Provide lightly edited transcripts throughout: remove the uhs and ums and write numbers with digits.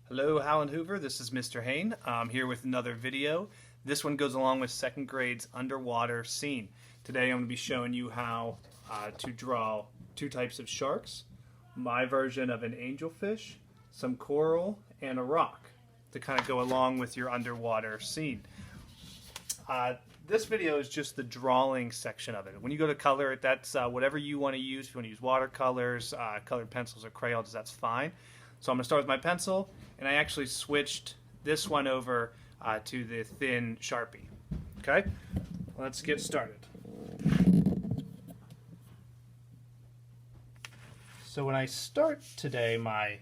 Hello, Howland Hoover. This is Mr. Hain. I'm here with another video. This one goes along with second grade's underwater scene. Today I'm going to be showing you how to draw two types of sharks, my version of an angelfish, some coral, and a rock to kind of go along with your underwater scene. This video is just the drawing section of it. When you go to color it, that's whatever you want to use. If you want to use watercolors, colored pencils, or crayons, that's fine. So I'm going to start with my pencil, and I actually switched this one over to the thin Sharpie. Okay, let's get started. So when I start today my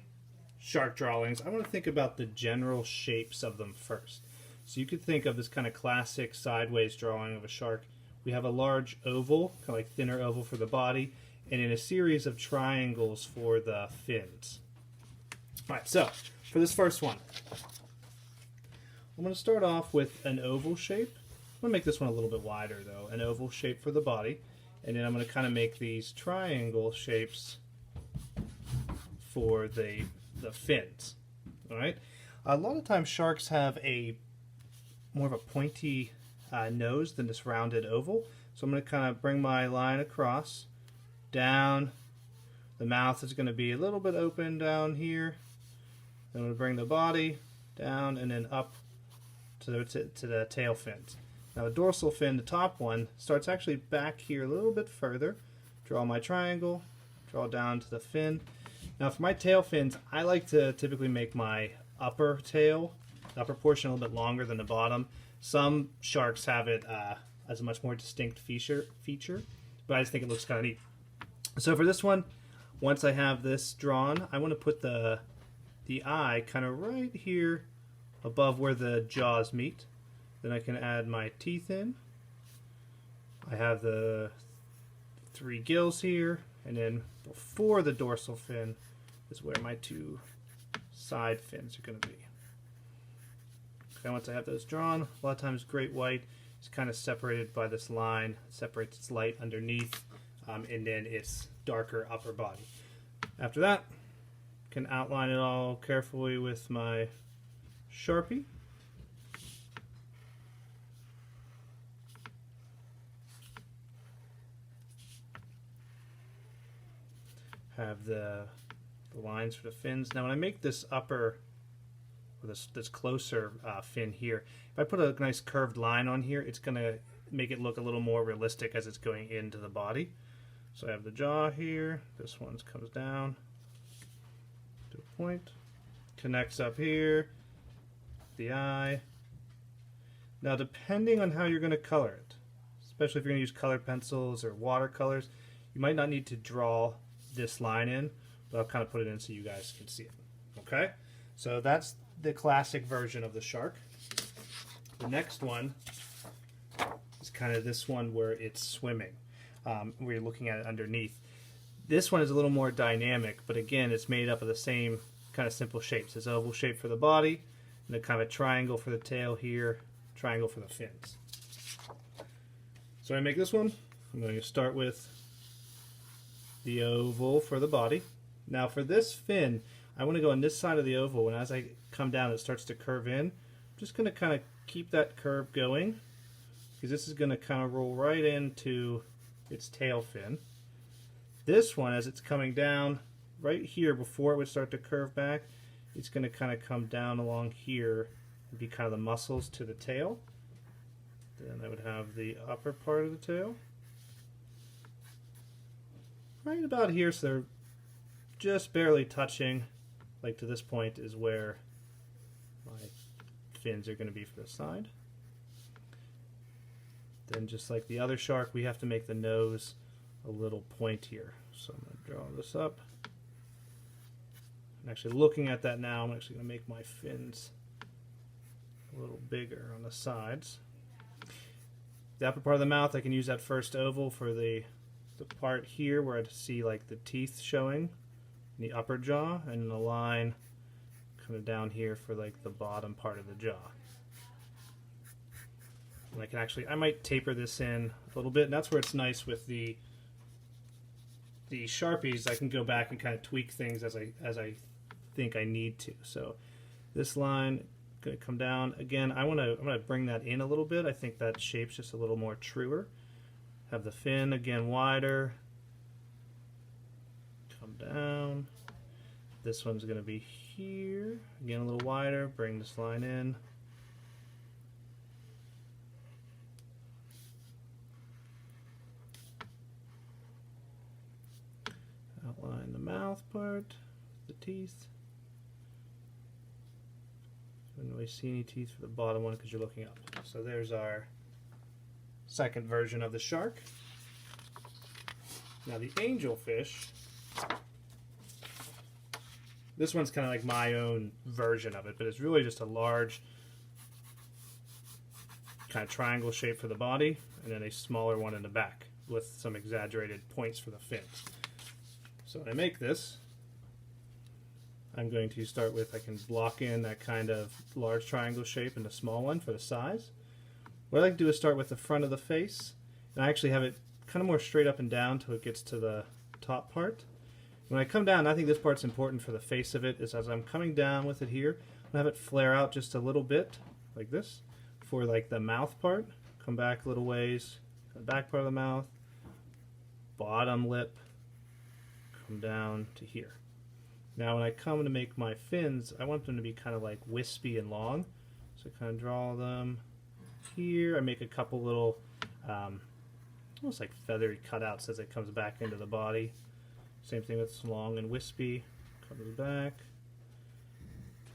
shark drawings, I want to think about the general shapes of them first. So you could think of this kind of classic sideways drawing of a shark. We have a large oval, kind of like thinner oval for the body, and in a series of triangles for the fins. Alright, so for this first one, I'm going to start off with an oval shape. I'm going to make this one a little bit wider though, an oval shape for the body, and then I'm going to kind of make these triangle shapes for the fins. Alright, a lot of times sharks have a more of a pointy nose than this rounded oval, so I'm going to kind of bring my line across, down. The mouth is going to be a little bit open down here. I'm going to bring the body down and then up to the tail fins. Now the dorsal fin, the top one, starts actually back here a little bit further. Draw my triangle, draw down to the fin. Now for my tail fins, I like to typically make my upper tail, the upper portion a little bit longer than the bottom. Some sharks have it as a much more distinct feature, but I just think it looks kind of neat. So for this one, once I have this drawn, I want to put the eye kind of right here above where the jaws meet. Then I can add my teeth in. I have the 3 gills here, and then before the dorsal fin is where my 2 side fins are going to be. Okay, once I have those drawn, a lot of times great white is kind of separated by this line, it separates its light underneath, and then its darker upper body. After that, can outline it all carefully with my Sharpie. Have the lines for the fins. Now when I make this upper, or this closer fin here, if I put a nice curved line on here, it's going to make it look a little more realistic as it's going into the body. So I have the jaw here, this one comes down to a point, connects up here, the eye. Now depending on how you're going to color it, especially if you're going to use colored pencils or watercolors, you might not need to draw this line in, but I'll kind of put it in so you guys can see it. Okay, so that's the classic version of the shark. The next one is kind of this one where it's swimming, where you're looking at it underneath. This one is a little more dynamic, but again, it's made up of the same kind of simple shapes. This oval shape for the body, and then kind of a triangle for the tail here, triangle for the fins. So when I make this one, I'm going to start with the oval for the body. Now for this fin, I want to go on this side of the oval, and as I come down, it starts to curve in. I'm just going to kind of keep that curve going, because this is going to kind of roll right into its tail fin. This one, as it's coming down right here before it would start to curve back, it's going to kind of come down along here and be kind of the muscles to the tail. Then I would have the upper part of the tail right about here, so they're just barely touching. Like to this point is where my fins are going to be for the side. Then just like the other shark, we have to make the nose a little pointier. So I'm going to draw this up. I'm actually looking at that now. I'm actually going to make my fins a little bigger on the sides. The upper part of the mouth, I can use that first oval for the part here where I see like the teeth showing in the upper jaw, and the line kind of down here for like the bottom part of the jaw. And I can actually, I might taper this in a little bit, and that's where it's nice with the Sharpies. I can go back and kind of tweak things as I think I need to. So This line going to come down again. I'm gonna bring that in a little bit. I think that shape's just a little more truer. Have the fin again wider. Come down. This one's going to be here again, a little wider. Bring this line in. Outline the mouth part, the teeth. You don't really see any teeth for the bottom one because you're looking up. So there's our second version of the shark. Now the angelfish, this one's kind of like my own version of it, but it's really just a large kind of triangle shape for the body and then a smaller one in the back with some exaggerated points for the fins. So when I make this, I'm going to start with, I can block in that kind of large triangle shape and a small one for the size. What I like to do is start with the front of the face, and I actually have it kind of more straight up and down until it gets to the top part. When I come down, I think this part's important for the face of it, is as I'm coming down with it here, I'm going to have it flare out just a little bit, like this, for like the mouth part. Come back a little ways, the back part of the mouth, bottom lip, come down to here. Now when I come to make my fins, I want them to be kind of like wispy and long. So I kind of draw them here. I make a couple little almost like feathery cutouts as it comes back into the body. Same thing with long and wispy. Comes back.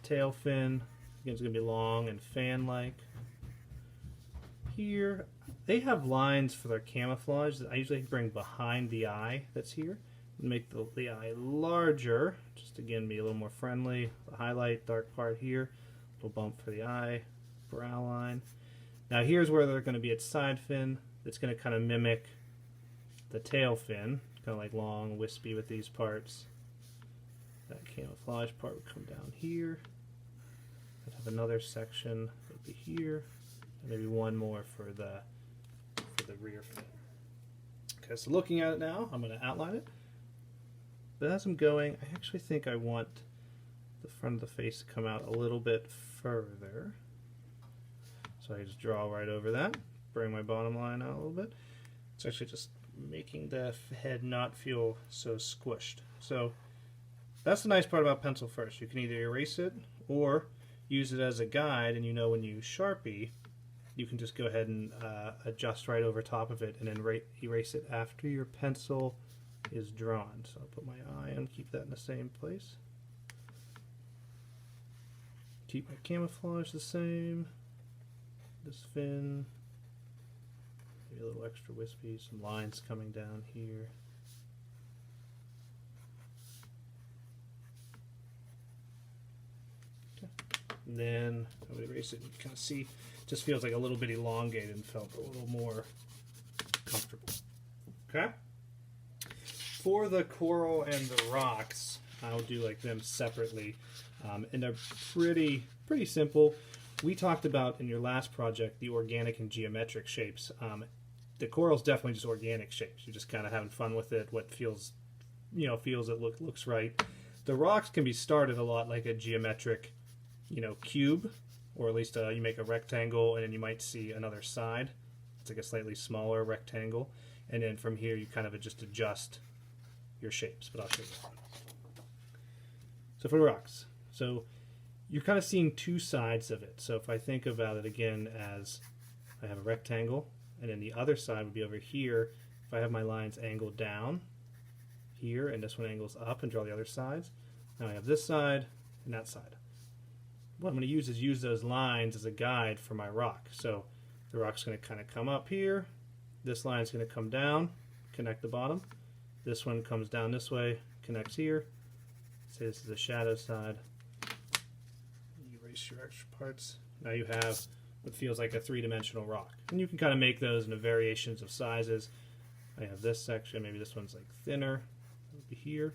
Tail fin. Again, it's going to be long and fan-like. Here, they have lines for their camouflage that I usually bring behind the eye that's here. Make the eye larger, just again be a little more friendly. The highlight, dark part here, little bump for the eye, brow line. Now here's where they're going to be its side fin. It's going to kind of mimic the tail fin, kind of like long, wispy with these parts. That camouflage part would come down here. I'd have another section that'd be here, and maybe one more for the rear fin. Okay, so looking at it now, I'm going to outline it. But as I'm going, I actually think I want the front of the face to come out a little bit further. So I just draw right over that, bring my bottom line out a little bit. It's actually just making the head not feel so squished. So that's the nice part about pencil first. You can either erase it or use it as a guide, and you know when you Sharpie, you can just go ahead and adjust right over top of it and then erase it after your pencil is drawn. So I'll put my eye on, keep that in the same place. Keep my camouflage the same. This fin, maybe a little extra wispy, some lines coming down here. Okay. And then I would erase it and kind of see, it just feels like a little bit elongated and felt a little more comfortable. Okay? For the coral and the rocks, I'll do like them separately, and they're pretty simple. We talked about in your last project the organic and geometric shapes. The coral's definitely just organic shapes. You're just kind of having fun with it. What feels, feels it looks right. The rocks can be started a lot like a geometric, cube, or at least you make a rectangle, and then you might see another side. It's like a slightly smaller rectangle, and then from here you kind of just adjust your shapes, but I'll show you. So for the rocks, so you're kind of seeing two sides of it. So if I think about it again as I have a rectangle, and then the other side would be over here. If I have my lines angled down here, and this one angles up, and draw the other sides, now I have this side and that side. What I'm going to use those lines as a guide for my rock. So the rock's going to kind of come up here. This line's going to come down, connect the bottom. This one comes down this way, connects here. Say this is the shadow side. Erase your extra parts. Now you have what feels like a three-dimensional rock. And you can kind of make those into variations of sizes. I have this section, maybe this one's like thinner. It would be here.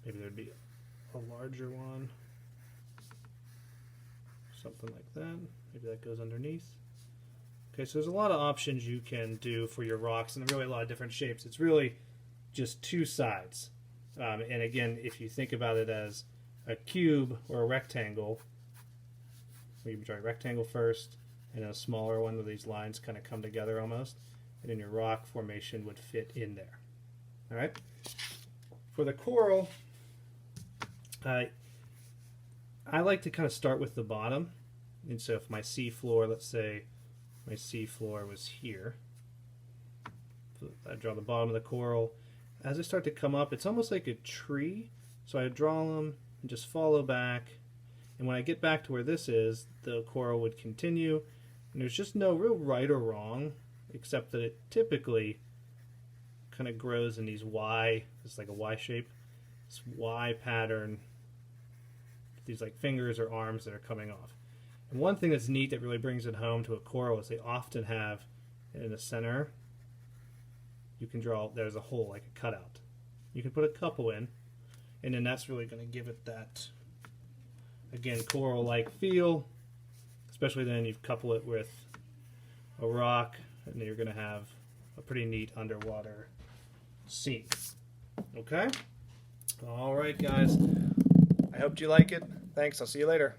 Maybe there'd be a larger one. Something like that. Maybe that goes underneath. Okay, so there's a lot of options you can do for your rocks, and really a lot of different shapes. It's really just two sides And again, if you think about it as a cube or a rectangle, we draw a rectangle first, and a smaller one where these lines kind of come together almost, and then your rock formation would fit in there. All right. For the coral, I like to kind of start with the bottom, and so if my sea floor, let's say my sea floor was here, so I draw the bottom of the coral. As I start to come up, it's almost like a tree, so I draw them and just follow back, and when I get back to where this is, the coral would continue, and there's just no real right or wrong, except that it typically kind of grows in these Y, it's like a Y shape, this Y pattern, these like fingers or arms that are coming off. And one thing that's neat that really brings it home to a coral is they often have in the center, you can draw, there's a hole like a cutout. You can put a couple in, and then that's really going to give it that, again, coral-like feel, especially then you couple it with a rock, and then you're going to have a pretty neat underwater scene. Okay? All right, guys. I hope you like it. Thanks. I'll see you later.